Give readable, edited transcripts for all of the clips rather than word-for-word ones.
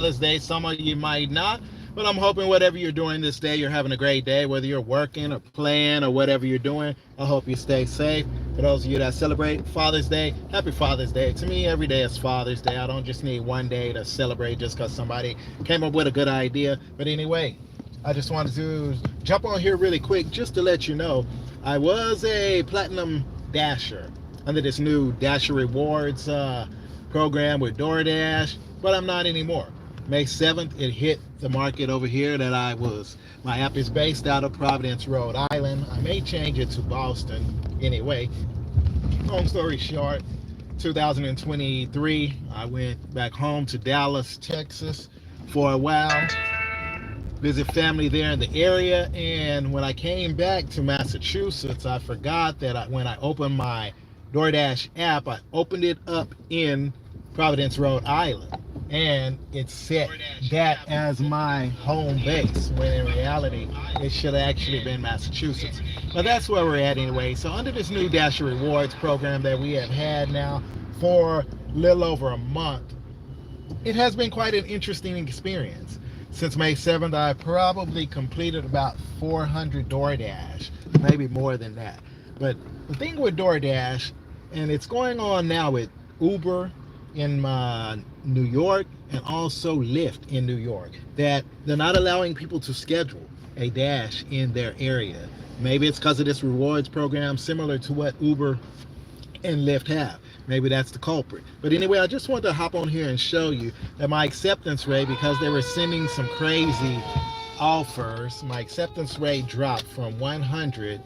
Father's Day. Some of you might not, but I'm hoping whatever you're doing this day, you're having a great day, whether you're working or playing or whatever you're doing. I hope you stay safe. For those of you that celebrate Father's Day, happy Father's Day. To me, every day is Father's Day. I don't just need one day to celebrate just because somebody came up with a good idea. But anyway, I just wanted to jump on here really quick just to let you know I was a platinum dasher under this new Dasher Rewards program with Doordash, but I'm not anymore. May 7th, it hit the market over here that I was. My app is based out of Providence, Rhode Island. I may change it to Boston. Anyway, long story short, 2023, I went back home to Dallas, Texas for a while, visit family there in the area. And when I came back to Massachusetts, I forgot that when I opened my DoorDash app, I opened it up in Providence, Rhode Island, and it set that as my home base, when in reality it should have actually been Massachusetts. But that's where we're at anyway. So under this new Dasher Rewards program that we have had now for a little over a month, it has been quite an interesting experience. Since May 7th, I probably completed about 400 DoorDash, maybe more than that. But the thing with DoorDash, and it's going on now with Uber in New York and also Lyft in New York, that they're not allowing people to schedule a dash in their area. Maybe it's because of this rewards program, similar to what Uber and Lyft have. Maybe that's the culprit. But anyway, I just wanted to hop on here and show you that my acceptance rate, because they were sending some crazy offers, my acceptance rate dropped from 100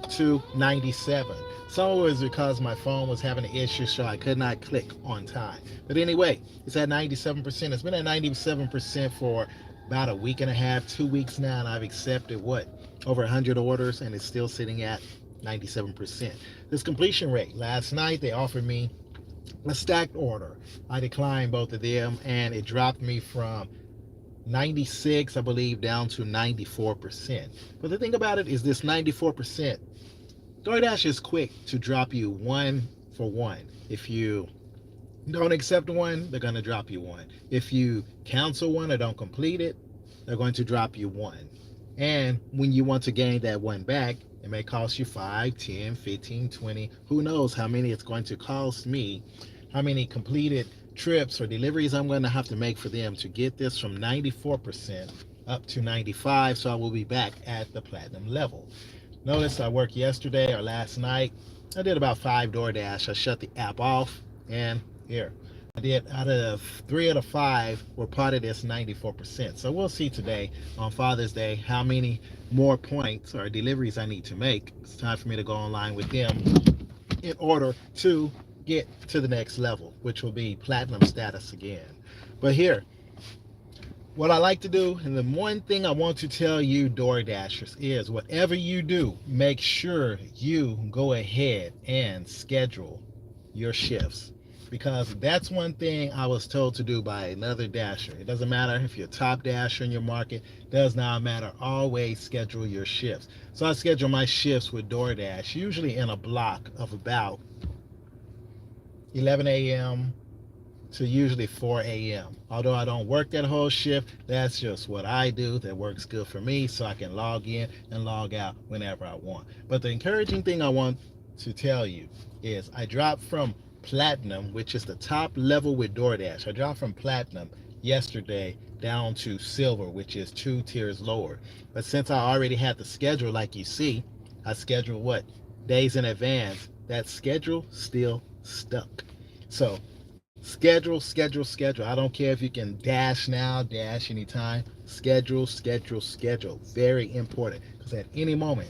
to 97. Some of it was because my phone was having an issue, so I could not click on time. But anyway, it's at 97%. It's been at 97% for about a week and a half, 2 weeks now, and I've accepted over 100 orders, and it's still sitting at 97%. This completion rate, last night they offered me a stacked order. I declined both of them, and it dropped me from 96, I believe, down to 94%. But the thing about it is this 94%, DoorDash is quick to drop you one for one. If you don't accept one, they're going to drop you one. If you cancel one or don't complete it, they're going to drop you one. And when you want to gain that one back, it may cost you 5, 10, 15, 20. Who knows how many it's going to cost me, how many completed trips or deliveries I'm going to have to make for them to get this from 94% up to 95. So I will be back at the platinum level. Notice I worked yesterday or last night. I did about 5 DoorDash. I shut the app off, and here I did, out of 3 out of 5 were part of this 94%. So we'll see today on Father's Day how many more points or deliveries I need to make. It's time for me to go online with them in order to get to the next level, which will be platinum status again. But here, what I like to do, and the one thing I want to tell you DoorDashers is, whatever you do, make sure you go ahead and schedule your shifts, because that's one thing I was told to do by another dasher. It doesn't matter if you're a top dasher in your market, does not matter. Always schedule your shifts. So I schedule my shifts with DoorDash usually in a block of about 11 a.m. to usually 4 a.m. Although I don't work that whole shift, that's just what I do. That works good for me, so I can log in and log out whenever I want. But the encouraging thing I want to tell you is I dropped from platinum, which is the top level with DoorDash. I dropped from platinum yesterday down to silver, which is 2 tiers lower. But since I already had the schedule, like you see, I scheduled days in advance. That schedule still stuck. So schedule, schedule, schedule. I don't care if you can dash now, dash anytime. Schedule, schedule, schedule. Very important, because at any moment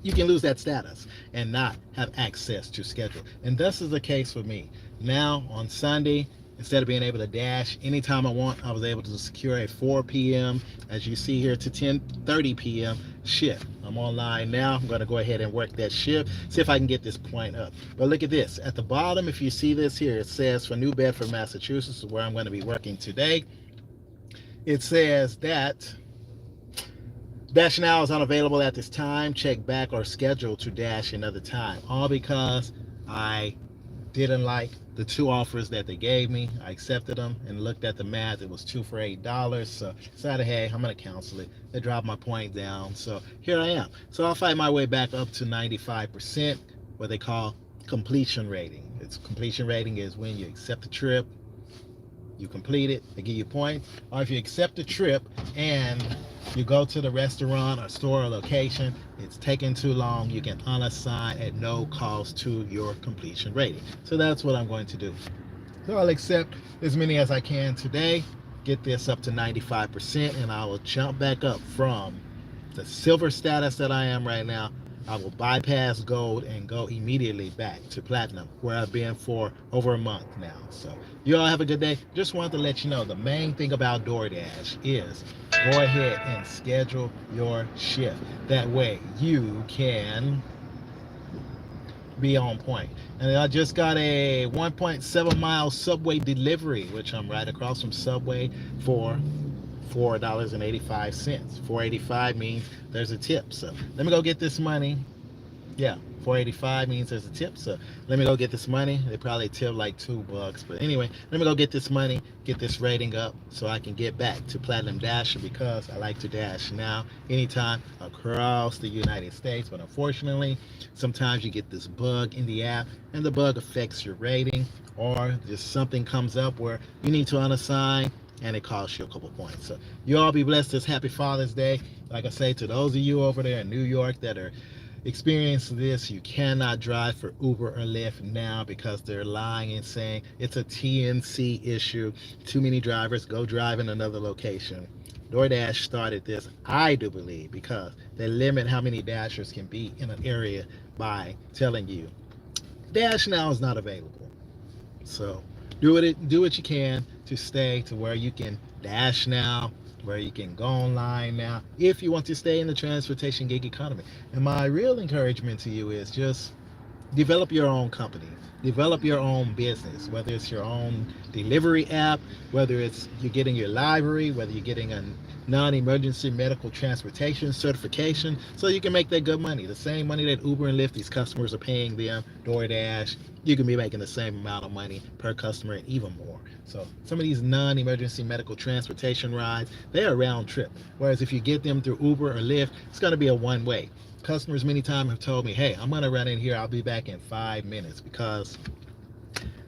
you can lose that status and not have access to schedule. And this is the case for me. Now on Sunday, instead of being able to dash anytime I want, I was able to secure a 4 p.m. as you see here to 10:30 p.m. shift. I'm online now. I'm going to go ahead and work that shift, see if I can get this point up. But look at this. At the bottom, if you see this here, it says for New Bedford, Massachusetts, where I'm going to be working today. It says that Dash now is unavailable at this time. Check back or schedule to dash another time. All because I didn't like the two offers that they gave me. I accepted them and looked at the math. It was two for $8. So decided, hey, I'm gonna cancel it. They dropped my point down. So here I am. So I'll fight my way back up to 95%, what they call completion rating. Its completion rating is when you accept the trip, you complete it, they give you points. Or if you accept the trip and you go to the restaurant or store or location, it's taking too long, you can unassign at no cost to your completion rating. So that's what I'm going to do. So I'll accept as many as I can today, get this up to 95%, and I will jump back up from the silver status that I am right now. I will bypass gold and go immediately back to platinum, where I've been for over a month now. So you all have a good day. Just wanted to let you know the main thing about DoorDash is go ahead and schedule your shift. That way you can be on point. And I just got a 1.7-mile Subway delivery, which I'm right across from Subway for $4.85. $4.85 means there's a tip. So let me go get this money. Yeah, $4.85 means there's a tip. So let me go get this money. They probably tip like $2, but anyway, let me go get this money, get this rating up, so I can get back to Platinum Dasher, because I like to dash now anytime across the United States. But unfortunately, sometimes you get this bug in the app, and the bug affects your rating, or just something comes up where you need to unassign and it costs you a couple points. So you all be blessed this happy Father's Day. Like I say, to those of you over there in New York that are experiencing this, you cannot drive for Uber or Lyft now because they're lying and saying it's a TNC issue. Too many drivers, go drive in another location. DoorDash started this, I do believe, because they limit how many dashers can be in an area by telling you Dash now is not available. So do what you can to stay to where you can dash now, where you can go online now, if you want to stay in the transportation gig economy. And my real encouragement to you is just develop your own company, develop your own business, whether it's your own delivery app, whether it's you're getting your library, whether you're getting a non-emergency medical transportation certification, so you can make that good money, the same money that Uber and Lyft, these customers are paying them. DoorDash, you can be making the same amount of money per customer and even more. So some of these non-emergency medical transportation rides, they're a round trip, whereas if you get them through Uber or Lyft, it's going to be a one-way. Customers many times have told me, hey, I'm going to run in here, I'll be back in 5 minutes, because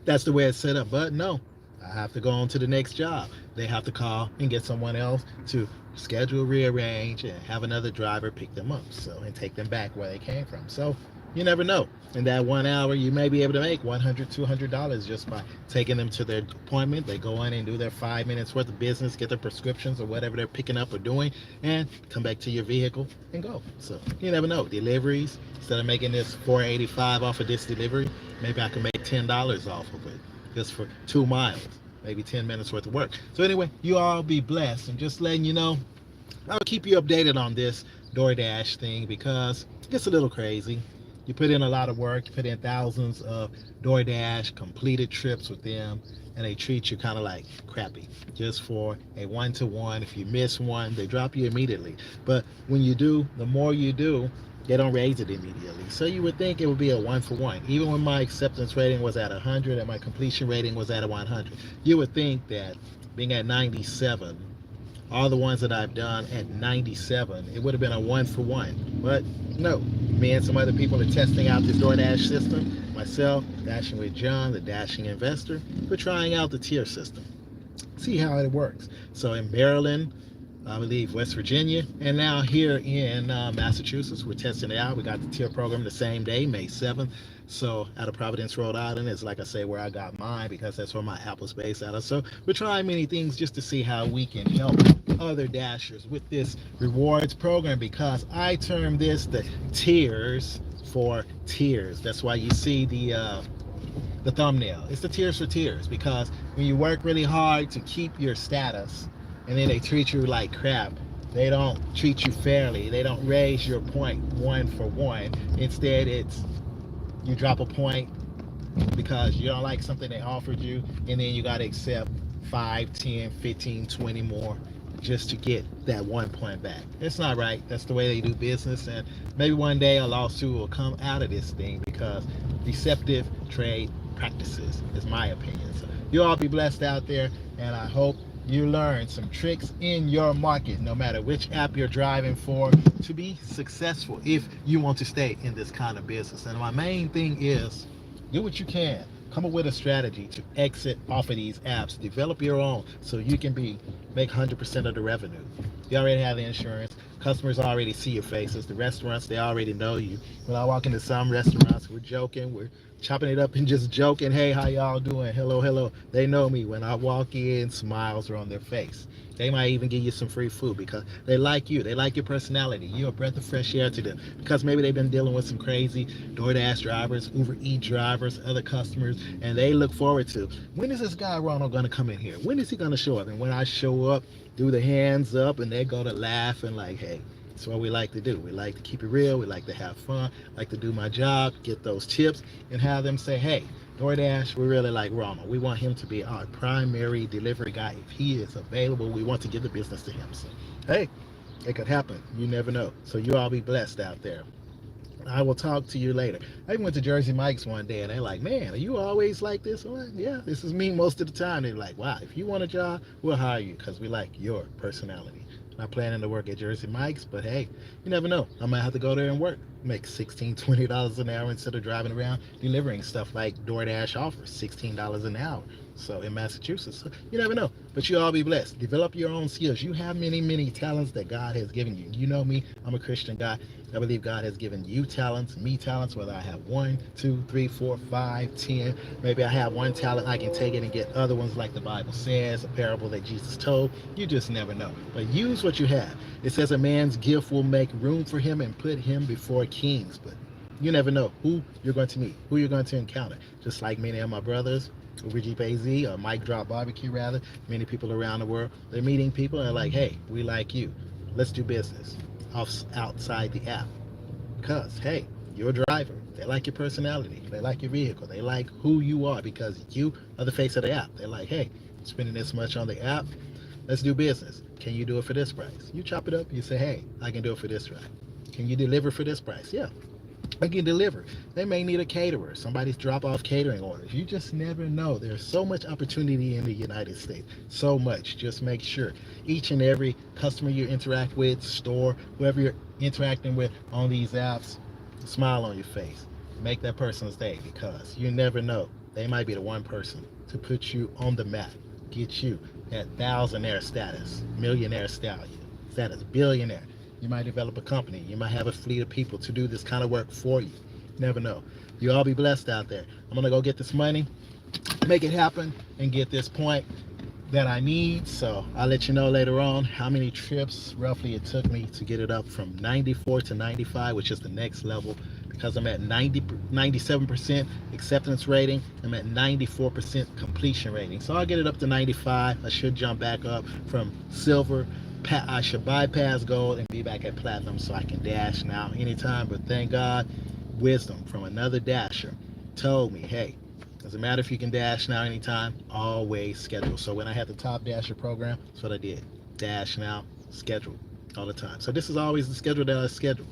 that's the way it's set up. But no, I have to go on to the next job. They have to call and get someone else to schedule, rearrange, and have another driver pick them up, so, and take them back where they came from. So you never know. In that 1 hour, you may be able to make $100, $200 just by taking them to their appointment. They go in and do their 5 minutes worth of business, get their prescriptions or whatever they're picking up or doing, and come back to your vehicle and go. So you never know. Deliveries, instead of making this $4.85 off of this delivery, maybe I can make $10 off of it just for 2 miles, maybe 10 minutes worth of work. So anyway, you all be blessed, and just letting you know, I'll keep you updated on this DoorDash thing, because it gets a little crazy. You put in a lot of work, you put in thousands of DoorDash completed trips with them, and they treat you kind of like crappy just for a one-to-one. If you miss one, they drop you immediately. But when you do, the more you do, they don't raise it immediately. So you would think it would be a one-for-one. Even when my acceptance rating was at 100 and my completion rating was at 100, you would think that being at 97, all the ones that I've done at 97, it would have been a one-for-one. But no, me and some other people are testing out this DoorDash system. Myself, Dashing with John, the Dashing Investor, we're trying out the tier system, see how it works. So in Maryland, I believe West Virginia, and now here in Massachusetts, we're testing it out. We got the tier program the same day, May 7th. So out of Providence, Rhode Island is, like I say, where I got mine, because that's where my app was based out of. So we're trying many things just to see how we can help other dashers with this rewards program, because I term this the tiers for tiers. That's why you see the thumbnail. It's the tiers for tiers, because when you work really hard to keep your status, and then they treat you like crap, they don't treat you fairly, they don't raise your point one for one. Instead, it's you drop a point because you don't like something they offered you, and then you got to accept 5, 10, 15, 20 more just to get that 1 point back. It's not right. That's the way they do business, and maybe one day a lawsuit will come out of this thing, because deceptive trade practices, is my opinion. So you all be blessed out there, and I hope you learn some tricks in your market, no matter which app you're driving for, to be successful if you want to stay in this kind of business. And my main thing is do what you can. Come up with a strategy to exit off of these apps. Develop your own so you can make 100% of the revenue. You already have the insurance. Customers already see your faces. The restaurants, they already know you. When I walk into some restaurants, we're joking, we're chopping it up and just joking. Hey, how y'all doing? Hello, hello. They know me. When I walk in, smiles are on their face. They might even give you some free food because they like you. They like your personality. You're a breath of fresh air to them because maybe they've been dealing with some crazy Doordash drivers, Uber Eats drivers, other customers, and they look forward to, when is this guy Ronald going to come in here? When is he going to show up? And when I show up, do the hands up, and they go to laugh and like, hey, that's what we like to do. We like to keep it real. We like to have fun. Like to do my job, get those tips, and have them say, hey, DoorDash, we really like Ronald. We want him to be our primary delivery guy. If he is available, we want to give the business to him. So, hey, it could happen. You never know. So you all be blessed out there. I will talk to you later. I went to Jersey Mike's one day, and they're like, man, are you always like this? I'm like, yeah, this is me most of the time. They're like, wow, if you want a job, we'll hire you because we like your personality. Not planning to work at Jersey Mike's, but hey, you never know. I might have to go there and work. Make $16, $20 an hour instead of driving around delivering stuff like DoorDash offers, $16 an hour. So in Massachusetts, so you never know. But you all be blessed. Develop your own skills. You have many, many talents that God has given you. You know me, I'm a Christian guy. I believe God has given you talents, me talents, whether I have 1, 2, 3, 4, 5, 10. Maybe I have one talent, I can take it and get other ones like the Bible says, a parable that Jesus told. You just never know. But use what you have. It says a man's gift will make room for him and put him before kings. But you never know who you're going to meet, who you're going to encounter. Just like many of my brothers, Uber Jeep AZ, or Mike Drop Barbecue rather, many people around the world, they're meeting people and they're like, hey, we like you. Let's do business outside the app. Because, hey, you're a driver. They like your personality. They like your vehicle. They like who you are because you are the face of the app. They're like, hey, spending this much on the app, let's do business. Can you do it for this price? You chop it up, you say, hey, I can do it for this price. Can you deliver for this price? Yeah, I can deliver. They may need a caterer. Somebody's drop off catering orders. You just never know. There's so much opportunity in the United States. So much. Just make sure each and every customer you interact with, store, whoever you're interacting with on these apps, smile on your face. Make that person's day because you never know. They might be the one person to put you on the map, get you that thousandaire status, millionaire status, billionaire. You might develop a company. You might have a fleet of people to do this kind of work for you. Never know. You all be blessed out there. I'm going to go get this money, make it happen, and get this point that I need. So I'll let you know later on how many trips roughly it took me to get it up from 94 to 95, which is the next level, because I'm at 97% acceptance rating. I'm at 94% completion rating. So I'll get it up to 95. I should jump back up from silver. I should bypass gold and be back at platinum so I can dash now anytime. But thank God, wisdom from another dasher told me, hey, doesn't matter if you can dash now anytime, always schedule. So when I had the top dasher program, that's what I did. Dash now, schedule all the time. So this is always the schedule that I schedule.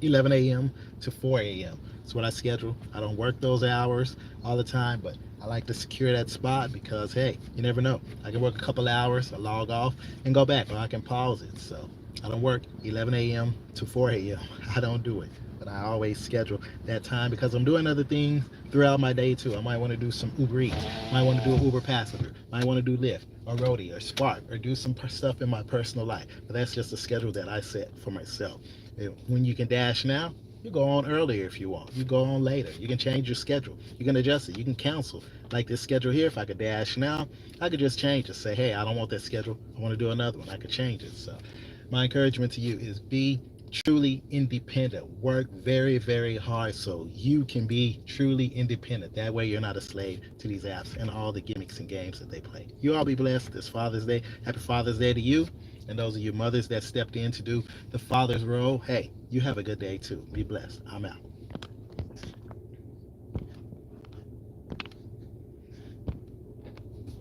11 a.m. to 4 a.m. That's what I schedule. I don't work those hours all the time, but I like to secure that spot because, hey, you never know. I can work a couple hours, I log off, and go back, or I can pause it. So I don't work 11 a.m. to 4 a.m. I don't do it. But I always schedule that time because I'm doing other things throughout my day too. I might want to do some Uber Eats, might want to do an Uber Passenger, might want to do Lyft or Roadie or Spark or do some stuff in my personal life. But that's just a schedule that I set for myself. When you can dash now, you go on earlier if you want. You go on later. You can change your schedule. You can adjust it. You can cancel. Like this schedule here, if I could dash now, I could just change it. Say, hey, I don't want that schedule. I want to do another one. I could change it. So my encouragement to you is be truly independent. Work very, very hard so you can be truly independent. That way you're not a slave to these apps and all the gimmicks and games that they play. You all be blessed this Father's Day. Happy Father's Day to you. And those of you mothers that stepped in to do the father's role, hey, you have a good day too. Be blessed. I'm out.